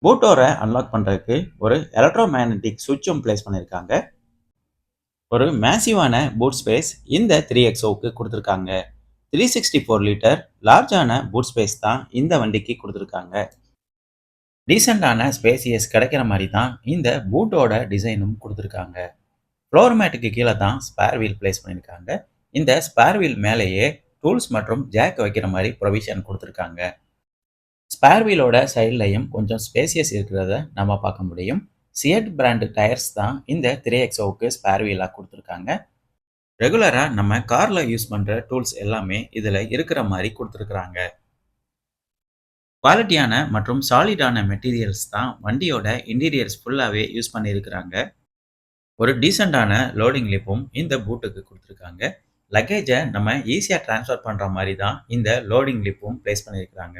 Boot டோர unlock பண்றதுக்கு ஒரு electro magnetic சுவிட்சும் place பண்ணியிருக்காங்க. ஒரு மேசிவான பூட் ஸ்பேஸ் இந்த 3XOவுக்கு கொடுத்துருக்காங்க. 364 லிட்டர் லார்ஜான பூட் ஸ்பேஸ் தான் இந்த வண்டிக்கு கொடுத்துருக்காங்க. டீசெண்டான ஸ்பேசியஸ் கிடைக்கிற மாதிரி தான் இந்த பூட்டோட டிசைனும் கொடுத்துருக்காங்க. ஃப்ளோர் மேட்டுக்கு கீழே தான் ஸ்பேர் வீல் பிளேஸ் பண்ணியிருக்காங்க. இந்த ஸ்பேர் வீல் மேலேயே டூல்ஸ் மற்றும் ஜாக் வைக்கிற மாதிரி ப்ரொவிஷன் கொடுத்துருக்காங்க. ஸ்பேர் வீலோட சைட்லையும் கொஞ்சம் ஸ்பேசியஸ் இருக்கிறத நம்ம பார்க்க முடியும். சியட் பிராண்ட் டயர்ஸ் தான் இந்த 3XOவுக்கு ஸ்பேர் வீலாக கொடுத்துருக்காங்க. ரெகுலராக நம்ம காரில் யூஸ் பண்ணுற டூல்ஸ் எல்லாமே இதில் இருக்கிற மாதிரி கொடுத்துருக்குறாங்க. குவாலிட்டியான மற்றும் சாலிடான மெட்டீரியல்ஸ் தான் வண்டியோட இன்டீரியர்ஸ் ஃபுல்லாகவே யூஸ் பண்ணியிருக்கிறாங்க. ஒரு டீசெண்டான லோடிங் லிப்பும் இந்த பூட்டுக்கு கொடுத்துருக்காங்க. லக்கேஜை நம்ம ஈஸியாக ட்ரான்ஸ்ஃபர் பண்ணுற மாதிரி தான் இந்த லோடிங் லிப்பும் பிளேஸ் பண்ணியிருக்கிறாங்க.